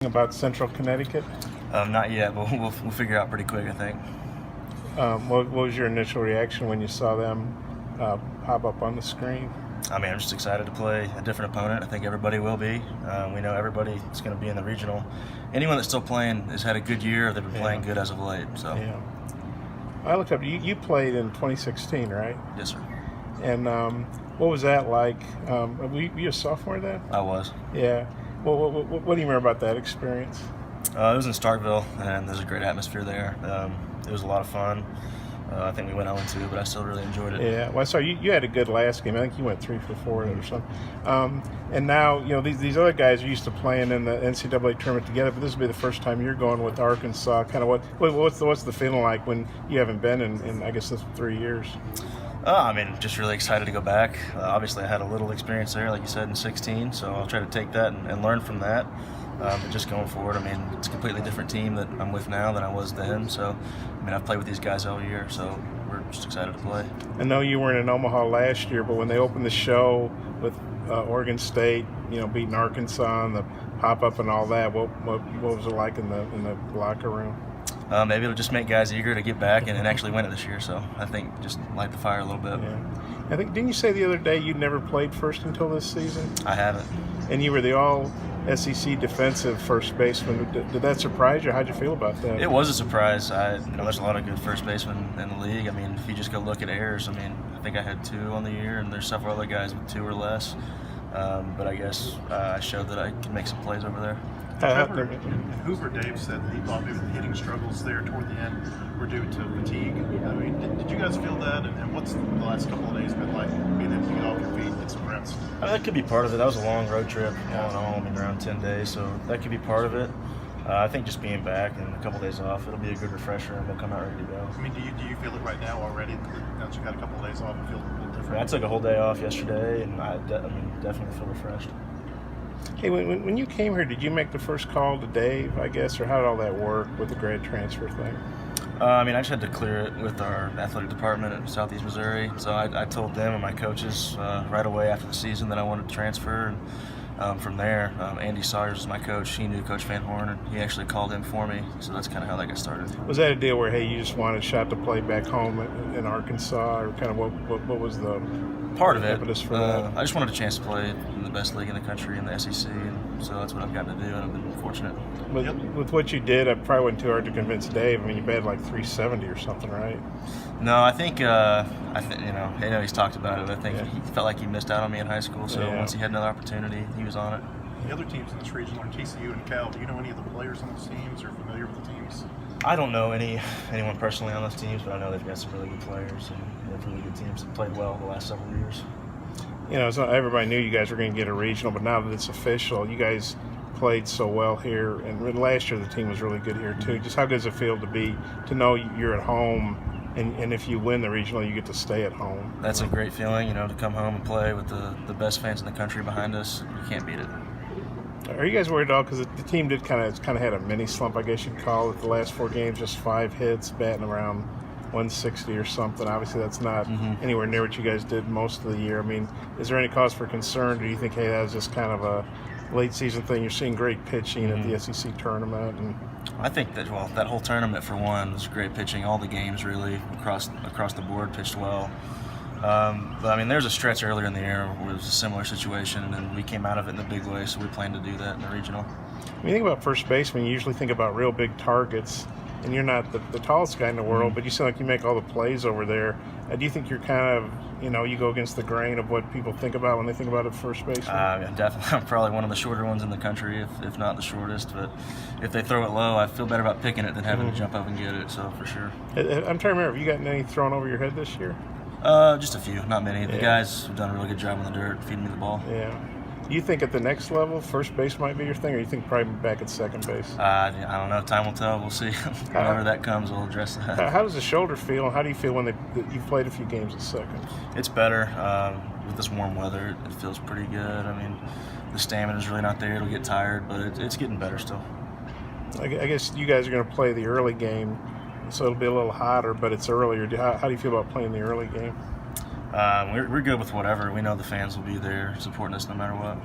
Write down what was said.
About Central Connecticut? Not yet, but we'll figure out pretty quick, I think. What was your initial reaction when you saw them pop up on the screen? I mean, I'm just excited to play a different opponent. I think everybody will be. We know everybody is going to be in the regional. Anyone that's still playing has had a good year. They've been playing good as of late. So. Yeah. I looked up. You played in 2016, right? Yes, sir. And what was that like? Were you a sophomore then? I was. Yeah. Well, what do you remember about that experience? It was in Starkville, and there's a great atmosphere there. It was a lot of fun. I think we went 0-2, but I still really enjoyed it. Yeah, well, I saw you had a good last game. I think you went 3 for 4 or something. And now, these other guys are used to playing in the NCAA tournament together, but this will be the first time you're going with Arkansas. Kind of what's the feeling like when you haven't been in I guess, 3 years? I mean, just really excited to go back. Obviously, I had a little experience there, like you said, in 16, so I'll try to take that and learn from that. But just going forward, I mean, it's a completely different team that I'm with now than I was then. So, I mean, I've played with these guys all year, so we're just excited to play. I know you weren't in Omaha last year, but when they opened the show with Oregon State, beating Arkansas and the pop-up and all that, what was it like in the locker room? Maybe it'll just make guys eager to get back and actually win it this year. So I think just light the fire a little bit. Yeah. I think, didn't you say the other day you'd never played first until this season? I haven't. And you were the all-SEC defensive first baseman. Did that surprise you? How'd you feel about that? It was a surprise. There's a lot of good first basemen in the league. I mean, if you just go look at errors, I mean, I think I had 2 on the year, and there's several other guys with 2 or less. But I guess I showed that I could make some plays over there. Trevor and Hoover Dave said that he thought maybe the hitting struggles there toward the end were due to fatigue. I mean, did you guys feel that? And what's the last couple of days been like, being able to get off your feet and get some reps? That could be part of it. That was a long road trip, all in all, I mean, around 10 days, so that could be part of it. I think just being back and a couple days off, it'll be a good refresher, and we'll come out ready to go. I mean, do you feel it right now already? Now that you got a couple of days off, it feels a little different. I took a whole day off yesterday, and I definitely feel refreshed. Hey, when you came here, did you make the first call to Dave, I guess, or how did all that work with the grad transfer thing? I mean, I just had to clear it with our athletic department at Southeast Missouri. So I told them and my coaches right away after the season that I wanted to transfer. And from there, Andy Sawyers is my coach. He knew Coach Van Horn, and he actually called in for me. So that's kind of how that got started. Was that a deal where, hey, you just wanted a shot to play back home in Arkansas, or kind of what was the part of it? Impetus for that? I just wanted a chance to play in the best league in the country, in the SEC, and so that's what I've gotten to do, and I've been fortunate. With what you did, it probably wasn't too hard to convince Dave. I mean, you batted like 370 or something, right? No, I think he's talked about it. I think he felt like he missed out on me in high school. So once he had another opportunity, he was on it. The other teams in this region are TCU and Cal. Do you know any of the players on those teams, or familiar with the teams? I don't know anyone personally on those teams, but I know they've got some really good players and they have really good teams that played well the last several years. It's not everybody knew you guys were going to get a regional, but now that it's official, you guys played so well here, and last year the team was really good here too. Just how good does it feel to know you're at home, and if you win the regional, you get to stay at home? That's a great feeling, to come home and play with the best fans in the country behind us. You can't beat it. Are you guys worried at all? Because the team did kind of had a mini slump, I guess you'd call it. The last 4 games, just 5 hits, batting around 160 or something. Obviously, that's not anywhere near what you guys did most of the year. I mean, is there any cause for concern? Do you think, hey, that was just kind of a late season thing? You're seeing great pitching at the SEC tournament, and I think that that whole tournament for one was great pitching. All the games really across the board pitched well. But I mean, there's a stretch earlier in the year where it was a similar situation, and we came out of it in a big way. So we plan to do that in the regional. When you think about first baseman, you usually think about real big targets, and you're not the tallest guy in the world, but you seem like you make all the plays over there. Do you think you're kind of, you go against the grain of what people think about when they think about a first baseman? Yeah, definitely. I'm probably one of the shorter ones in the country, if not the shortest. But if they throw it low, I feel better about picking it than having to jump up and get it, so for sure. I'm trying to remember, have you gotten any thrown over your head this year? Just a few, not many. The guys have done a really good job on the dirt, feeding me the ball. Yeah. Do you think at the next level, first base might be your thing, or you think probably back at second base? I don't know. Time will tell. We'll see. Whenever that comes, we'll address that. How does the shoulder feel, and how do you feel when you've played a few games at second? It's better. With this warm weather, it feels pretty good. I mean, the stamina's really not there. It'll get tired, but it's getting better still. I guess you guys are going to play the early game, so it'll be a little hotter, but it's earlier. How do you feel about playing the early game? We're good with whatever. We know the fans will be there supporting us no matter what.